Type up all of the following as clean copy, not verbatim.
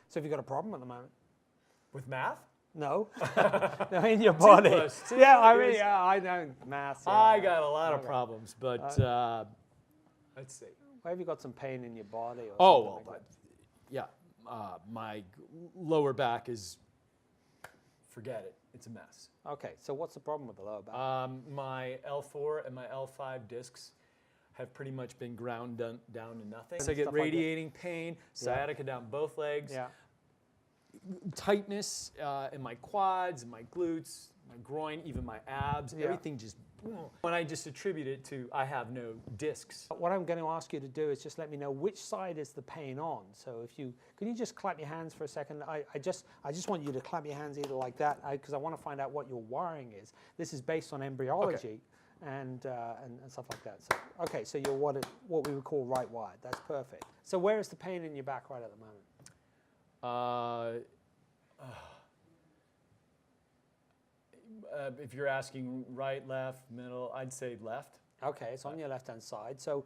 So have you got a problem at the moment? With math? No, no, in your body. Yeah, I mean, is- yeah, I know math. Yeah, I got a lot of Okay. problems, but let's see. Where have you got some pain in your body? Or Oh, something well, like that? yeah. My lower back is, forget it. It's a mess. Okay, so what's the problem with the lower back? My L4 and my L5 discs have pretty much been ground down to nothing. So I get Stuff like that. radiating pain, sciatica down both legs, Yeah. tightness in my quads, my glutes, my groin, even my abs. Yeah. Everything just, when I just attribute it to I have no discs. What I'm going to ask you to do is just let me know which side is the pain on. So if you, can you just clap your hands for a second? I just want you to clap your hands either like that, because I want to find out what your wiring is. This is based on embryology and stuff like that. So, okay, so you're what we would call right wired. That's perfect. So where is the pain in your back right at the moment? If you're asking right, left, middle, I'd say left. Okay, it's on your left-hand side. So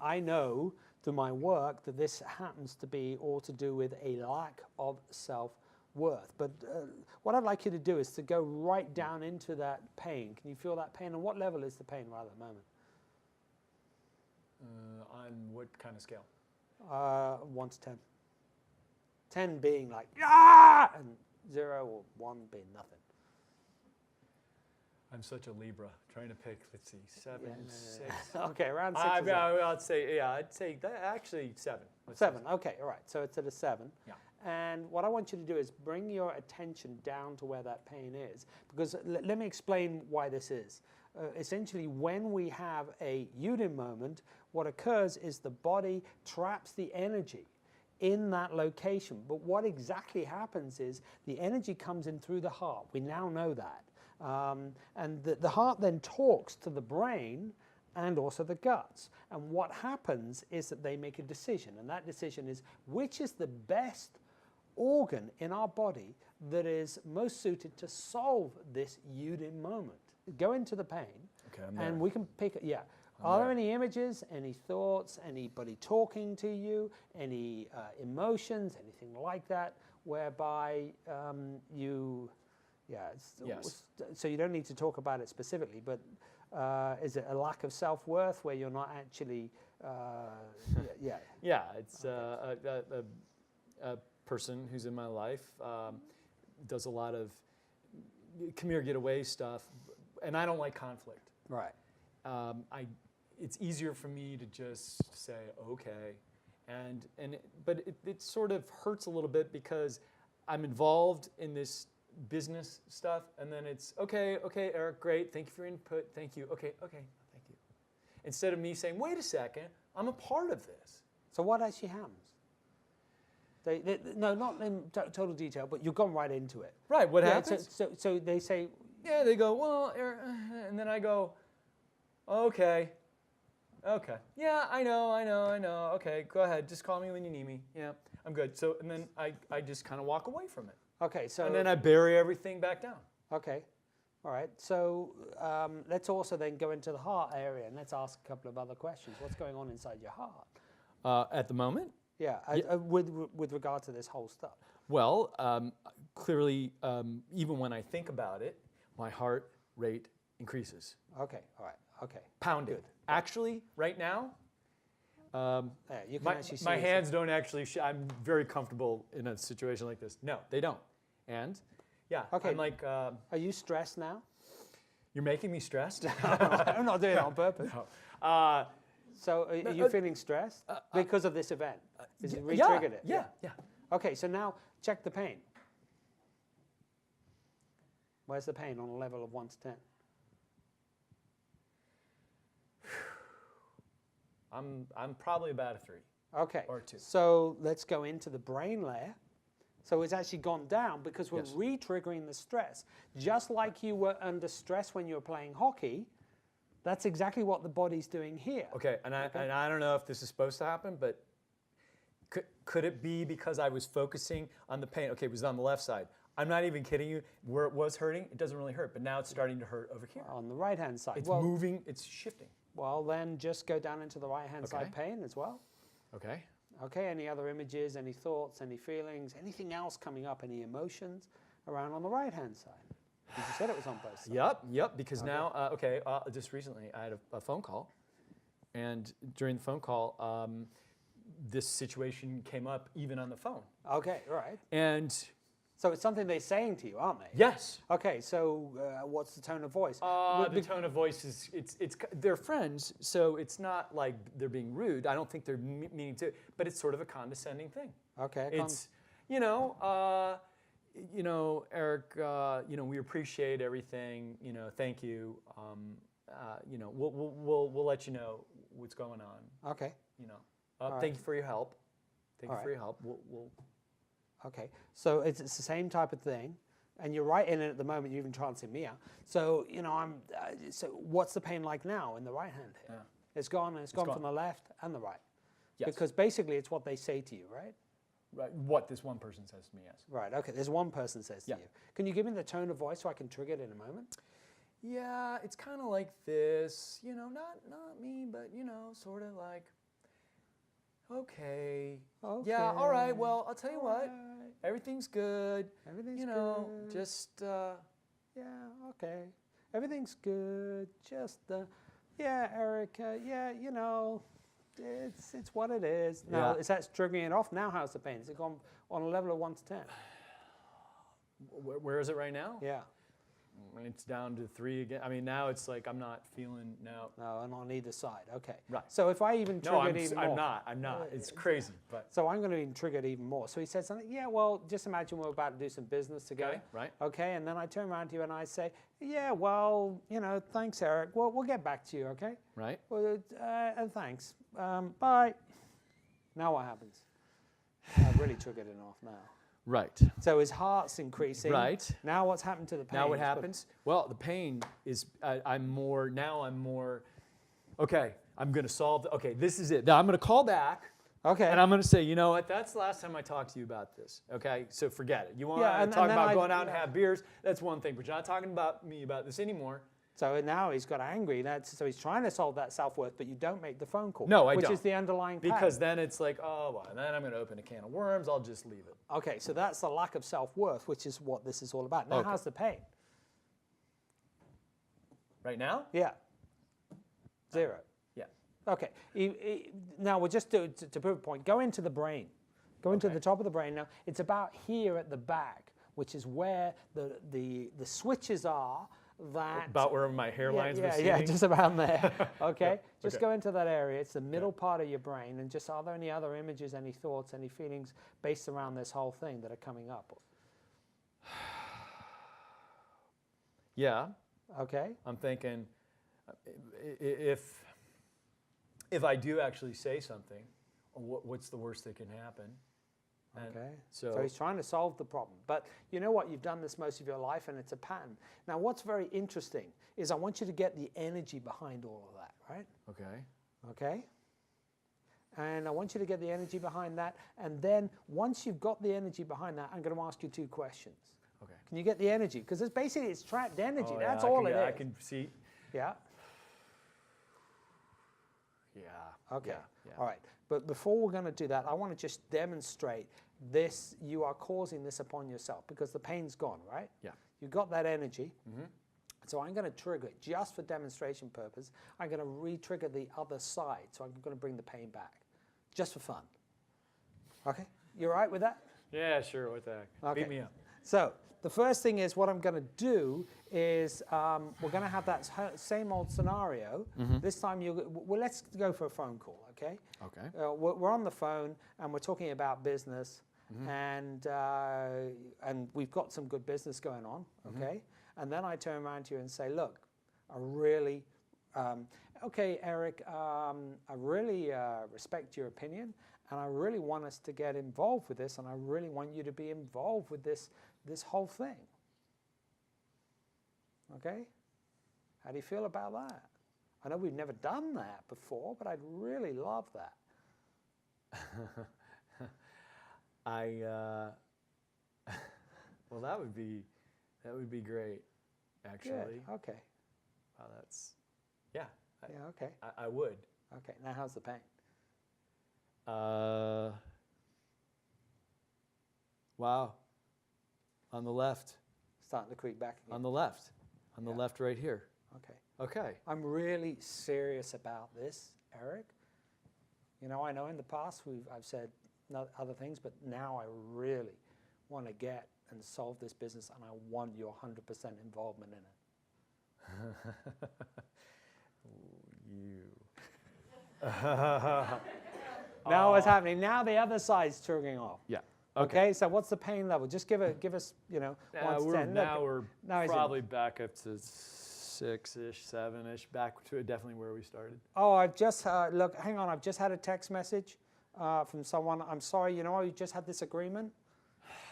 I know through my work that this happens to be all to do with a lack of self-worth. But what I'd like you to do is to go right down into that pain. Can you feel that pain? And what level is the pain right at the moment? On what kind of scale? 1 to 10. 10 being like, ah! And 0 or 1 being nothing. I'm such a Libra, trying to pick, let's see, 7, Yeah, no. 6. Okay, around 6 or 7. I'd say that, actually 7. Let's say 7, okay, all right. So it's at a 7. Yeah. And what I want you to do is bring your attention down to where that pain is. Because let me explain why this is. Essentially, when we have a Udin moment, what occurs is the body traps the energy in that location. But what exactly happens is the energy comes in through the heart. We now know that. And the heart then talks to the brain and also the guts. And what happens is that they make a decision. And that decision is which is the best organ in our body that is most suited to solve this Udin moment. Go into the pain. Okay, I'm there. And we can pick, yeah. Are there any images, any thoughts, anybody talking to you, any emotions, anything like that, whereby you, Yes. So you don't need to talk about it specifically, but is it a lack of self-worth where you're not actually, yeah. Yeah, it's a person who's in my life, does a lot of come here, get away stuff, and I don't like conflict. Right. It's easier for me to just say, okay, but it sort of hurts a little bit because I'm involved in this business stuff, and then it's, okay, Eric, great, thank you for your input, thank you, okay, thank you. Instead of me saying, wait a second, I'm a part of this. So what actually happens? No, not in total detail, but you've gone right into it. Right, what happens? So they say... Yeah, they go, well, and then I go, okay, yeah, I know, okay, go ahead, just call me when you need me, yeah, I'm good. So, and then I just kind of walk away from it. Okay, so... And then I bury everything back down. Okay, all right. So let's also then go into the heart area and let's ask a couple of other questions. What's going on inside your heart? At the moment? Yeah, with regard to this whole stuff. Well, clearly, even when I think about it, my heart rate increases. Okay, all right, okay. Pounding. Good. Actually, right now, you can actually see my hands don't actually, I'm very comfortable in a situation like this. No, they don't. And, yeah, okay. I'm like... Are you stressed now? You're making me stressed? I'm not doing it on purpose. No. So are you feeling stressed because of this event? Is it re-triggered it? Yeah. Okay, so now check the pain. Where's the pain on a level of 1 to 10? I'm probably about a 3. Okay. Or 2. So let's go into the brain layer. So it's actually gone down because we're re-triggering the stress. Just like you were under stress when you were playing hockey, that's exactly what the body's doing here. Okay, and I don't know if this is supposed to happen, but could it be because I was focusing on the pain? Okay, it was on the left side. I'm not even kidding you. Where it was hurting, it doesn't really hurt, but now it's starting to hurt over here. On the right-hand side. It's moving, it's shifting. Well, then just go down into the right-hand side pain as well. Okay. Okay, any other images, any thoughts, any feelings, anything else coming up, any emotions around on the right-hand side? Because you said it was on both sides. Yep, because now, just recently I had a phone call, and during the phone call, this situation came up even on the phone. Okay, right. And so it's something they're saying to you, aren't they? yes. Okay, so what's the tone of voice? The tone of voice is, they're friends, so it's not like they're being rude. I don't think they're meaning to, but it's sort of a condescending thing. Okay. It's, Eric, we appreciate everything, thank you. We'll let you know what's going on. Okay. Thank you for your help. Thank you All for your help. We'll Okay, so it's the same type of thing, and you're right in it at the moment. You're even trancing me out. So so what's the pain like now in the right hand here? Yeah. It's gone, and it's gone from the left and the right. Yes. Because basically, it's what they say to you, right? Right. What this one person says to me, yes. Right. Okay. There's one person says to you. Can you give me the tone of voice so I can trigger it in a moment? Yeah, it's kind of like this. Not me, but sort of like. Okay. Yeah. All right. Well, I'll tell you what. Everything's good. Everything's good. Just. Yeah. Okay. Everything's good. Just. Yeah, Eric. Yeah. It's what it is. Now, is that triggering it off? Now, how's the pain? Is it gone on a level of 1 to 10? Where is it right now? Yeah. It's down to 3 again. I mean, now it's like I'm not feeling now. No, and on either side. Okay. Right. So if I even trigger it even more. I'm not. It's crazy. But so I'm going to even trigger it even more. So he said something. Yeah. Well, just imagine we're about to do some business together. Okay. Right. Okay. And then I turn around to you and I say, yeah. Well, thanks, Eric. Well, we'll get back to you. Okay. Right. Well, and thanks. Bye. Now what happens? I've really triggered it off now. Right. So his heart's increasing. Right. Now what's happened to the pain? Now what happens? Well, the pain is, I'm more, okay, I'm going to solve, okay, this is it. Now I'm going to call back. Okay. And I'm going to say, you know what, that's the last time I talked to you about this. Okay, so forget it. You want to talk about going out and have beers, that's one thing, but you're not talking about me about this anymore. So now he's got angry. So he's trying to solve that self-worth, but you don't make the phone call. No, I don't. Which is the underlying pattern. Because then it's like, oh, well, then I'm going to open a can of worms. I'll just leave it. Okay, so that's the lack of self-worth, which is what this is all about. Now, how's the pain? Right now? Yeah. 0. Yeah. Okay. Now, we'll just to prove a point. Go into the brain. Go into the top of the brain. Now, it's about here at the back, which is where the switches are. About where my hairline's receding? Yeah, just about there. Okay, just go into that area. It's the middle part of your brain, and just are there any other images, any thoughts, any feelings based around this whole thing that are coming up? Yeah. Okay. I'm thinking if I do actually say something, what's the worst that can happen? Okay, so he's trying to solve the problem. But you know what? You've done this most of your life, and it's a pattern. Now, what's very interesting is I want you to get the energy behind all of that, right? Okay. Okay? And I want you to get the energy behind that. And then once you've got the energy behind that, I'm going to ask you 2 questions. Okay. Can you get the energy? Because it's trapped energy. Oh, That's all it is. I can see. Yeah? Yeah. Okay. Yeah. All right. But before we're going to do that, I want to just demonstrate this. You are causing this upon yourself because the pain's gone, right? Yeah. You've got that energy. Mm-hmm. So I'm going to trigger it just for demonstration purpose. I'm going to re-trigger the other side. So I'm going to bring the pain back just for fun. Okay? You all right with that? Yeah, sure. What the heck? Okay. Beat me up. So the first thing is what I'm going to do is we're going to have that same old scenario. Mm-hmm. This time, let's go for a phone call, okay? Okay. We're on the phone and we're talking about business, mm-hmm. and we've got some good business going on, okay? Mm-hmm. And then I turn around to you and say, look, I really, okay, Eric, I really respect your opinion, and I really want us to get involved with this, and I really want you to be involved with this whole thing. Okay? How do you feel about that? I know we've never done that before, but I'd really love that. Well, that would be great, actually. Good. Okay. Wow, that's, yeah. Yeah, okay. I would. Okay, now how's the pain? Well, Wow. On the left. Starting to creep back again. On the left. On the left right here. Okay. Okay. I'm really serious about this, Eric. You know, I know in the past I've said other things, but now I really want to get and solve this business, and I want your 100% involvement in it. Now what's happening? Now the other side's triggering off. Yeah. Okay. So what's the pain level? Just give us, you know, 1 to 10. Now we're he's in. probably back up to 6-ish, 7-ish, back to definitely where we started. Oh, I've just, look, hang on. I've just had a text message from someone. I'm sorry, you know, you just had this agreement.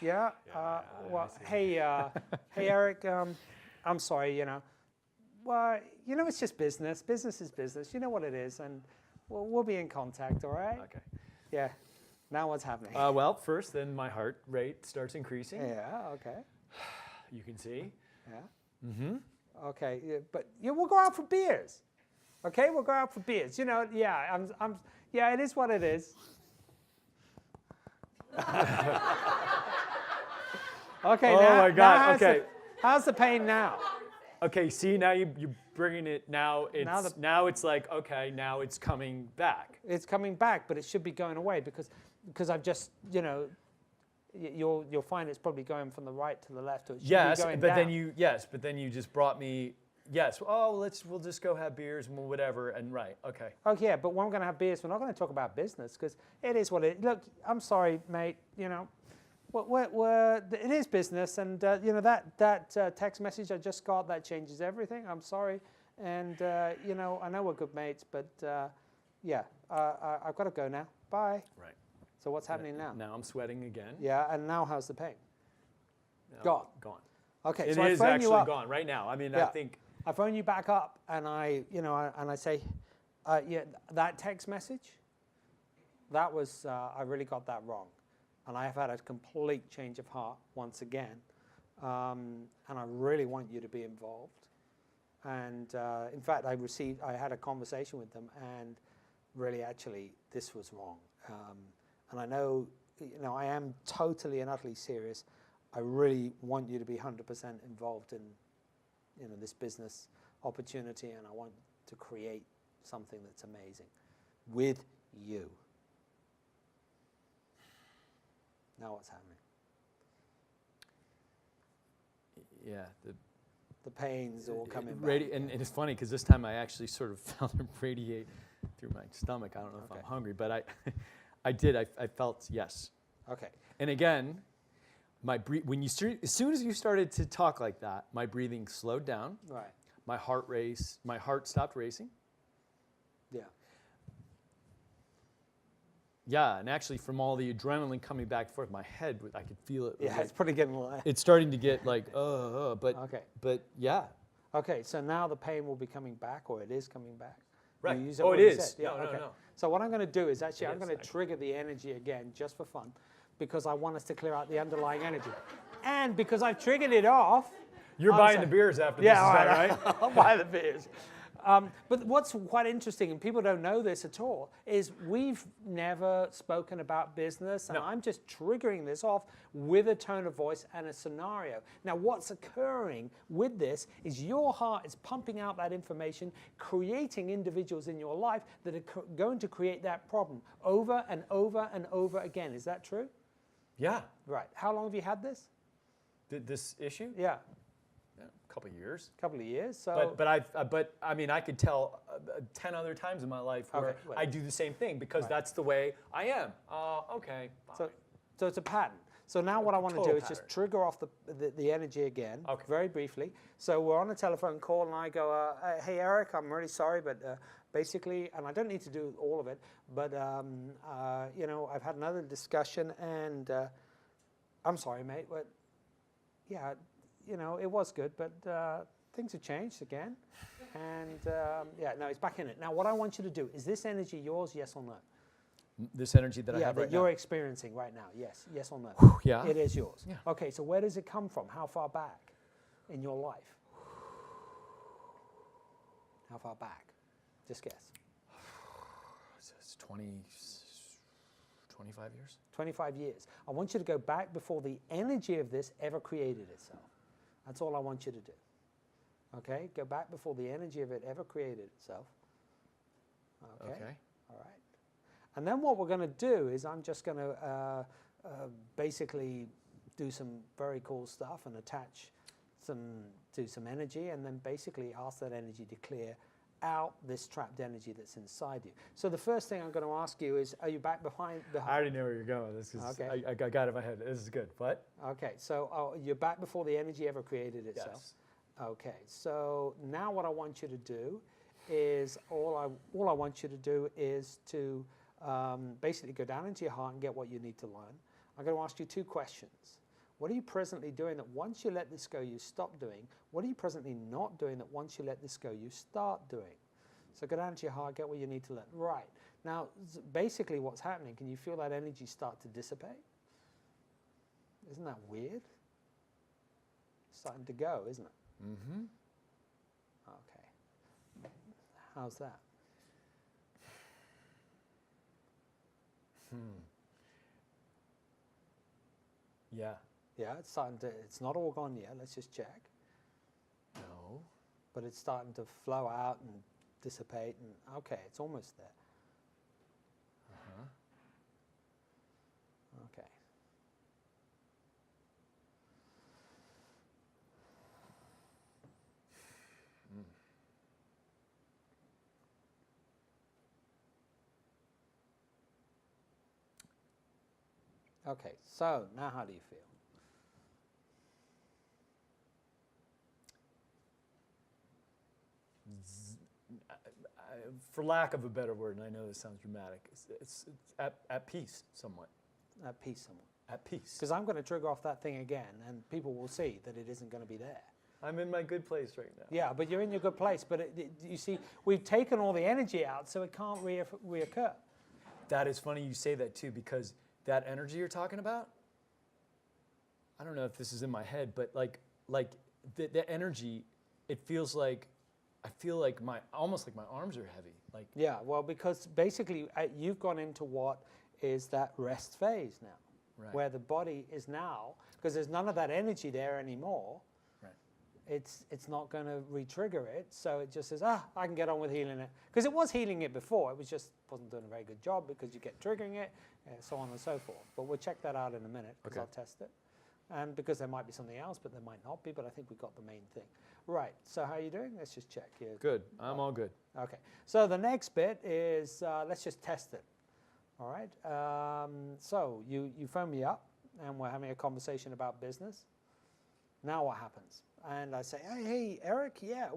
Yeah. Well, hey, hey, Eric. I'm sorry. You know. Well, you know, it's just business. Business is business. You know what it is, and we'll be in contact. All right. Okay. Yeah. Now what's happening? Well, first, then my heart rate starts increasing. Yeah. Okay. You can see. Yeah. Mm-hmm. Okay. Yeah, but we'll go out for beers. Okay. We'll go out for beers. You know. Yeah. Yeah. It is what it is. Okay. Oh now, my God. Okay. How's the pain now? Okay. See, now you're bringing it. Now it's like, okay. Now it's coming back. It's coming back, but it should be going away because I've just, you know, you'll find it's probably going from the right to the left. Or it should be going down. But then you just brought me. Yes. Oh, we'll just go have beers and whatever. And right. Okay. Oh yeah, but when we're going to have beers, we're not going to talk about business because it is what it. Look, I'm sorry, mate. You know, it is business, and you know that text message I just got that changes everything. I'm sorry, and you know I know we're good mates, but yeah, I've got to go now. Bye. Right. So what's happening now? Now I'm sweating again. Yeah, and now how's the pain? Gone. Okay, It so I is phone you actually up. gone right now. I mean, Yeah. I think. I phone you back up, and I say, yeah, that text message, that was I really got that wrong, and I have had a complete change of heart once again, and I really want you to be involved. And in fact, I had a conversation with them, and really, actually, this was wrong. And I know, you know, I am totally and utterly serious. I really want you to be 100% involved in, you know, this business opportunity, and I want to create something that's amazing with you. Now what's happening? Yeah. The pain's all coming back. And it's funny because this time I actually sort of felt it radiate through my stomach. I don't know if I'm hungry, but I did. I felt yes. Okay. And again, as soon as you started to talk like that, my breathing slowed down. Right. My heart stopped racing. Yeah. Yeah, and actually from all the adrenaline coming back and forth, my head, I could feel it. Yeah, it's probably getting light. It's starting to get like, but Okay. But yeah. Okay, so now the pain will be coming back, or it is coming back. Right. You use Oh, what it you is. said. Yeah, No, okay. no. So what I'm going to do is actually, It I'm is, going to trigger the energy again just for fun, because I want us to clear out the underlying energy. And because I've triggered it off. You're buying the beers after this, is that right? I'll buy the beers. But what's quite interesting, and people don't know this at all, is we've never spoken about business, and No. I'm just triggering this off with a tone of voice and a scenario. Now, what's occurring with this is your heart is pumping out that information, creating individuals in your life that are going to create that problem over and over and over again. Is that true? Yeah. Right. How long have you had this? This issue? Yeah. A couple of years. A couple of years. So. But I mean, I could tell 10 other times in my life where I do the same thing because that's the way I am. Okay. Fine. So it's a pattern. So now what I want to do is just trigger off the energy again, very briefly. So we're on a telephone call, and I go, hey, Eric, I'm really sorry, but basically, and I don't need to do all of it, but you know, I've had another discussion, and I'm sorry, mate, but yeah, you know, it was good, but things have changed again. And yeah, no, it's back in it. Now, what I want you to do, is this energy yours, yes or no? This energy that I have right that you're experiencing right now, yes or no? Yeah. It is yours. Yeah. Okay, so where does it come from? How far back in your life? How far back? Just guess. It's 20 25 years. 25 years. I want you to go back before the energy of this ever created itself. That's all I want you to do. Okay? Go back before the energy of it ever created itself. Okay? All right. And then what we're going to do is I'm just going to basically do some very cool stuff and attach to some energy, and then basically ask that energy to clear out this trapped energy that's inside you. So the first thing I'm going to ask you is, are you back behind? I already know where you're going. This is, okay. I got it in my head. This is good. What? Okay, so you're back before the energy ever created itself. Yes. Okay, so now what I want you to do is, all I want you to do is to basically go down into your heart and get what you need to learn. I'm going to ask you two questions. What are you presently doing that once you let this go, you stop doing? What are you presently not doing that once you let this go, you start doing? So go down to your heart, get what you need to learn. Right. Now, basically what's happening, can you feel that energy start to dissipate? Isn't that weird? It's starting to go, isn't it? Mm-hmm. Okay. How's that? Yeah. Yeah, it's starting to, it's not all gone yet. Let's just check. No. But it's starting to flow out and dissipate, and okay, it's almost there. Uh-huh. Okay. Okay, so now how do you feel? For lack of a better word, and I know this sounds dramatic, it's at peace somewhat. At peace somewhat. At peace. Because I'm going to trigger off that thing again, and people will see that it isn't going to be there. I'm in my good place right now. Yeah, but you're in your good place. But you see, we've taken all the energy out, so it can't reoccur. That is funny you say that too, because that energy you're talking about, I don't know if this is in my head, but like the energy, it feels like, I feel like almost like my arms are heavy. Like, yeah, well, because basically you've gone into what is that rest phase now, right. where the body is now, because there's none of that energy there anymore. Right. It's not going to re-trigger it, so it just says, I can get on with healing it. Because it was healing it before, it wasn't doing a very good job because you get triggering it, so on and so forth. But we'll check that out in a minute, because Okay. I'll test it. And because there might be something else, but there might not be, but I think we've got the main thing. Right, so how are you doing? Let's just check here. Good, I'm all good. Okay, so the next bit is, let's just test it. All right, so you phone me up, and we're having a conversation about business. Now what happens? And I say, hey, Eric, yeah,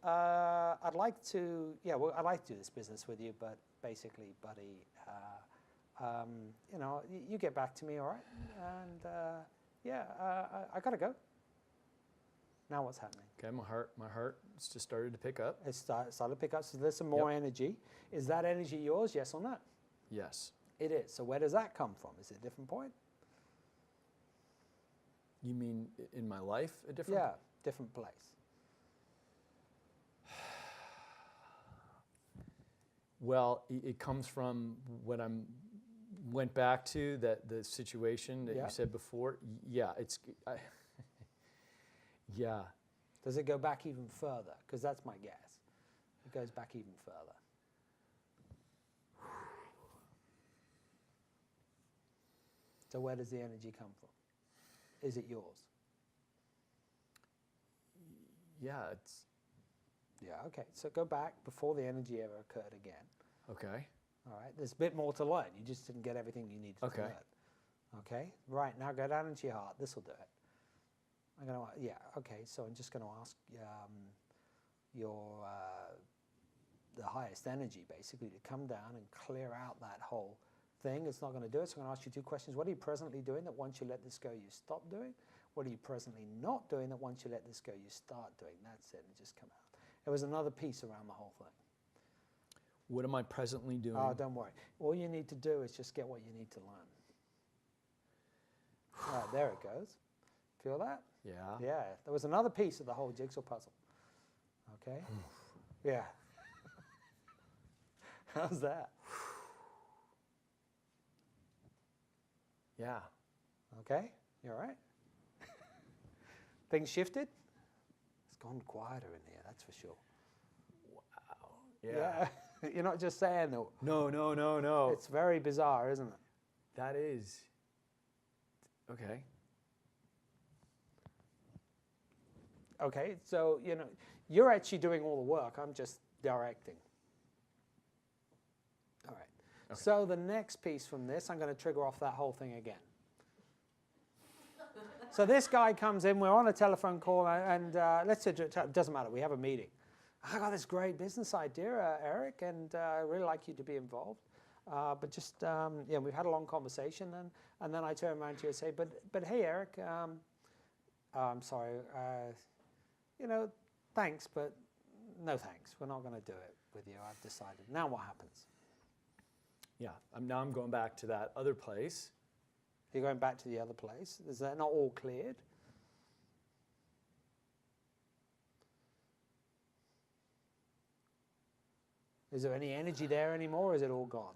I'd like to do this business with you, but basically, buddy, you get back to me, all right? And I gotta go. Now what's happening? Okay, my heart just started to pick up. It started to pick up, so there's some more energy. Is that energy yours, yes or no? Yes. It is. So where does that come from? Is it a different point? You mean in my life, a different? Yeah, different place. Well, it comes from what went back to the situation that you said before. Yeah, yeah. Does it go back even further? Because that's my guess. It goes back even further. So where does the energy come from? Is it yours? Yeah, it's... Yeah, okay. So go back before the energy ever occurred again. Okay. All right. There's a bit more to learn. You just didn't get everything you needed to learn. Okay. Right. Now go down into your heart. This will do it. I'm going to, okay. So I'm just going to ask the highest energy basically to come down and clear out that whole thing. It's not going to do it. So I'm going to ask you two questions. What are you presently doing that once you let this go, you stop doing? What are you presently not doing that once you let this go, you start doing? That's it. And just come out. There was another piece around the whole thing. What am I presently doing? Oh, don't worry. All you need to do is just get what you need to learn. Right, there it goes. Feel that? Yeah. Yeah. There was another piece of the whole jigsaw puzzle. Okay? Yeah. How's that? Yeah. Okay, you all right? Things shifted? It's gone quieter in here, that's for sure. Wow. Yeah. Yeah. You're not just saying that. No. It's very bizarre, isn't it? That is. Okay. Okay, so, you're actually doing all the work. I'm just directing. All right. Okay. So the next piece from this, I'm going to trigger off that whole thing again. So this guy comes in, we're on a telephone call, and let's say, it doesn't matter, we have a meeting. I got this great business idea, Eric, and I really like you to be involved. But just, we've had a long conversation, and then I turn around to you and say, but hey, Eric, I'm sorry, thanks, but no thanks. We're not going to do it with you. I've decided. Now what happens? Yeah. Now I'm going back to that other place. You're going back to the other place. Is that not all cleared? Is there any energy there anymore, or is it all gone?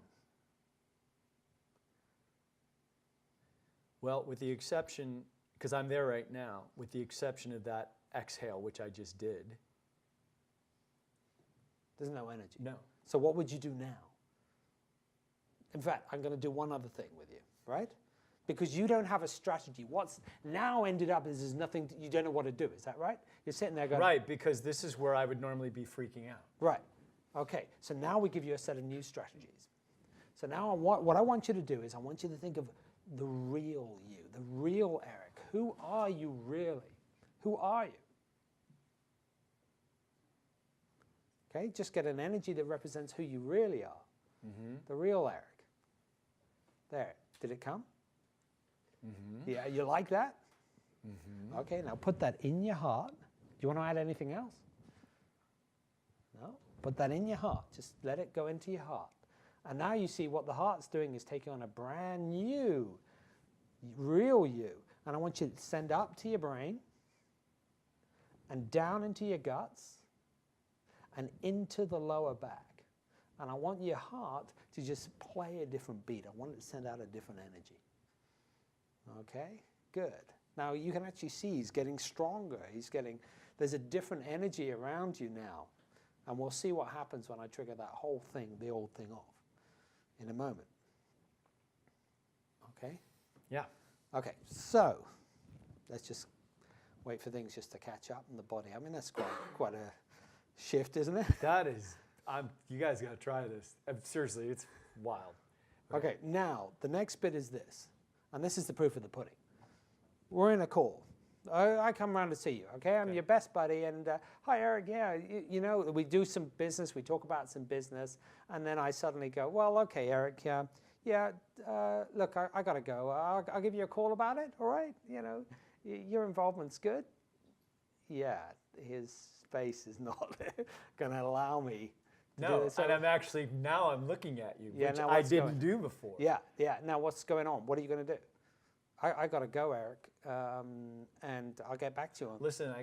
Well, with the exception, because I'm there right now, with the exception of that exhale, which I just did. There's no energy. No. So what would you do now? In fact, I'm going to do one other thing with you, right? Because you don't have a strategy. What's now ended up is there's nothing, you don't know what to do. Is that right? You're sitting there going... Right, because this is where I would normally be freaking out. Right. Okay, so now we give you a set of new strategies. So now what I want you to do is I want you to think of the real you, the real Eric. Who are you really? Who are you? Okay, just get an energy that represents who you really are. Mm-hmm. The real Eric. There, did it come? Mm-hmm. Yeah, you like that? Mm-hmm. Okay, now put that in your heart. Do you want to add anything else? No? Put that in your heart. Just let it go into your heart. And now you see what the heart's doing is taking on a brand new, real you. And I want you to send up to your brain and down into your guts and into the lower back. And I want your heart to just play a different beat. I want it to send out a different energy. Okay, good. Now you can actually see he's getting stronger. There's a different energy around you now. And we'll see what happens when I trigger that whole thing, the old thing off, in a moment. Okay? Yeah. Okay, so let's just wait for things just to catch up in the body. I mean, that's quite a shift, isn't it? That is, you guys got to try this. Seriously, it's wild. Okay, now the next bit is this, and this is the proof of the pudding. We're in a call. I come around to see you, okay? I'm your best buddy, and hi, Eric, yeah, we do some business, we talk about some business, and then I suddenly go, well, okay, Eric, look, I got to go. I'll give you a call about it, all right? Your involvement's good. Yeah, his space is not going to allow me to do this. So, and I'm looking at you, which now I didn't do before. Yeah, now what's going on? What are you going to do? I got to go, Eric, and I'll get back to you on. Listen,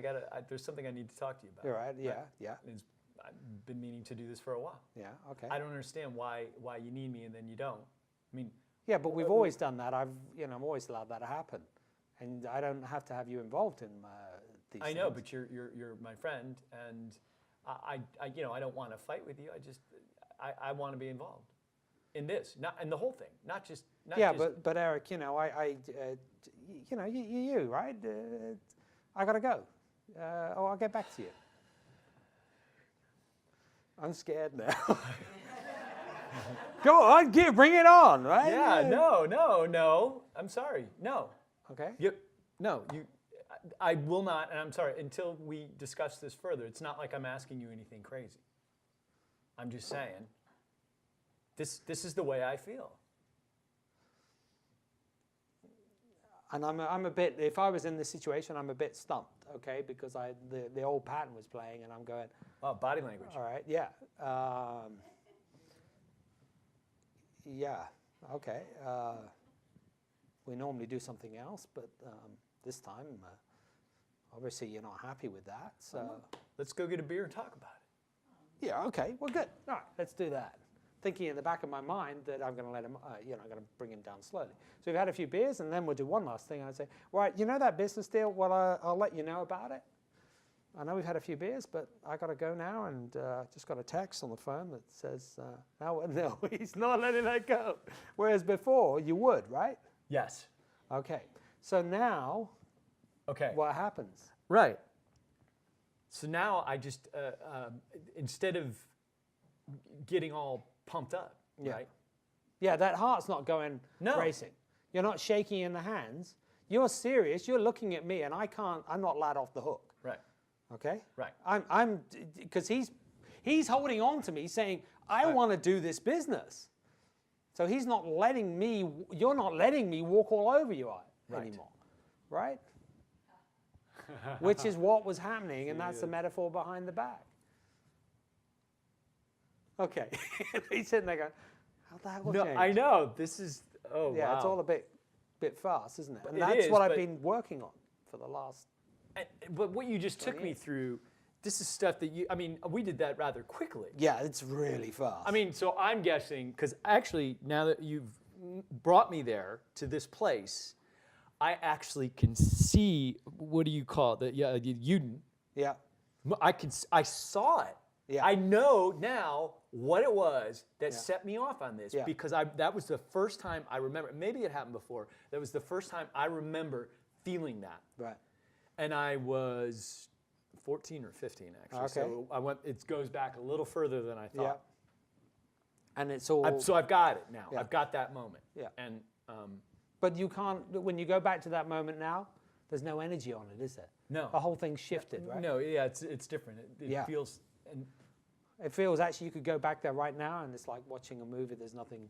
there's something I need to talk to you about. You're right. Yeah. I've been meaning to do this for a while. Yeah. Okay. I don't understand why you need me and then you don't. I mean. Yeah, but we've always done that. I've always allowed that to happen, and I don't have to have you involved in these. I know, things. but you're my friend, and I don't want to fight with you. I want to be involved in this, not in the whole thing, not just. But Eric, you're you, right? I gotta go. I'll get back to you. I'm scared now. Go on, bring it on, right? Yeah, no. I'm sorry, no. Okay. I will not, and I'm sorry, until we discuss this further. It's not like I'm asking you anything crazy. I'm just saying, this is the way I feel. And I'm a bit, if I was in this situation, I'm a bit stumped, okay? Because the old pattern was playing and I'm going. Oh, body language. All right, yeah. Yeah, okay. We normally do something else, but this time, obviously you're not happy with that, so. Let's go get a beer and talk about it. Yeah, okay, well good. All right, let's do that. thinking in the back of my mind that I'm going to let him, I'm going to bring him down slowly. So we've had a few beers, and then we'll do one last thing. I'd say, right, you know that business deal? Well, I'll let you know about it. I know we've had a few beers, but I got to go now, and just got a text on the phone that says, no, he's not letting that go. Whereas before, you would, right? Yes. Okay. So now, what happens? Right. So now I just, instead of getting all pumped up, right? Yeah, that heart's not going racing. You're not shaking in the hands. You're serious. You're looking at me, and I'm not let off the hook. Right. Okay? Right. Because he's holding on to me saying, I want to do this business. So you're not letting me walk all over you anymore. Right? Which is what was happening, and that's the metaphor behind the back. Okay. He's sitting there going, how the hell No, change? I know. This is, Yeah, wow. it's all a bit fast, isn't it? And It that's is, what I've but- been working on for the last... But what you just took me through, this is stuff that we did that rather quickly. Yeah, it's really fast. So I'm guessing, because actually, now that you've brought me there to this place, I actually can see, what do you call it? The Uden. Yeah. I saw it. Yeah. I know now what it was that set me off on this, because that was the first time I remember, maybe it happened before, that was the first time I remember feeling that. Right. And I was 14 or 15, actually. Okay. So it goes back a little further than I thought. Yeah. And it's all... So I've got it now. Yeah. I've got that moment. Yeah. And But you can't, when you go back to that moment now, there's no energy on it, is there? No. The whole thing's shifted, right? No, yeah, it's different. It feels... And It feels actually you could go back there right now and it's like watching a movie, there's nothing,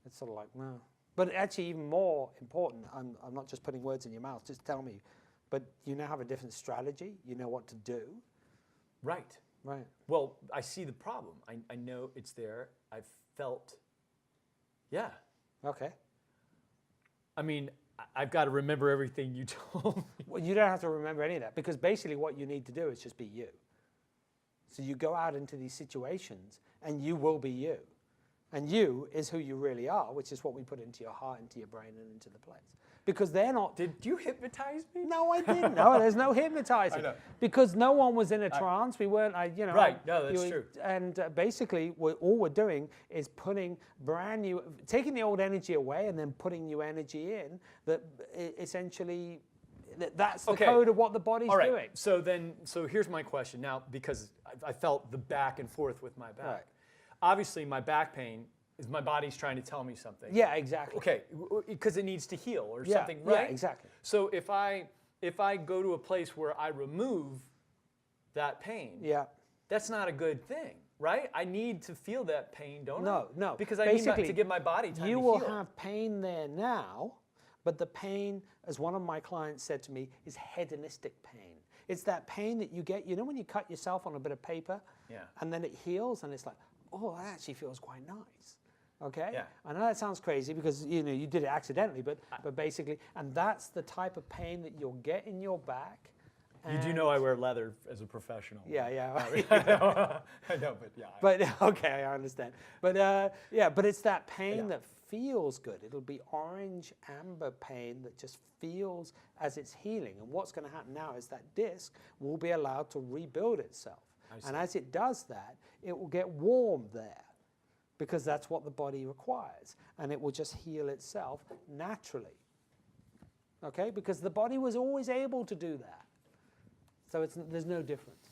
it's sort of like, no. But actually even more important, I'm not just putting words in your mouth, just tell me, but you now have a different strategy, you know what to do. Right. Right. Well, I see the problem. I know it's there. I've felt, yeah. Okay. I've got to remember everything you told me. Well, you don't have to remember any of that because basically what you need to do is just be you. So you go out into these situations and you will be you. And you is who you really are, which is what we put into your heart, into your brain, and into the place. Because they're not... Did you hypnotize me? No, I didn't. No, there's no hypnitating. I know. Because no one was in a trance. We weren't, Right, no, that's true. And basically, all we're doing is putting brand new... Taking the old energy away and then putting new energy in that essentially... That's the code of what the body's All right. doing. So here's my question now, because I felt the back and forth with my back. Right. Obviously, my back pain is my body's trying to tell me something. Yeah, exactly. Okay, because it needs to heal or something, right? Yeah, exactly. So if I go to a place where I remove that pain, that's not a good thing, right? I need to feel that pain, don't I? No. Because I need to give my body time to heal. You will have pain there now, but the pain, as one of my clients said to me, is hedonistic pain. It's that pain that you get, when you cut yourself on a bit of paper, and then it heals, and it's like, oh, that actually feels quite nice. Okay? Yeah. I know that sounds crazy because, you did it accidentally, but basically, and that's the type of pain that you'll get in your back. You do know I wear leather as a professional. Yeah. I know, but yeah. But, okay, I understand. But, but it's that pain that feels good. It'll be orange amber pain that just feels as it's healing. And what's going to happen now is that disc will be allowed to rebuild itself. And as it does that, it will get warm there because that's what the body requires. And it will just heal itself naturally. Okay? Because the body was always able to do that. So there's no difference.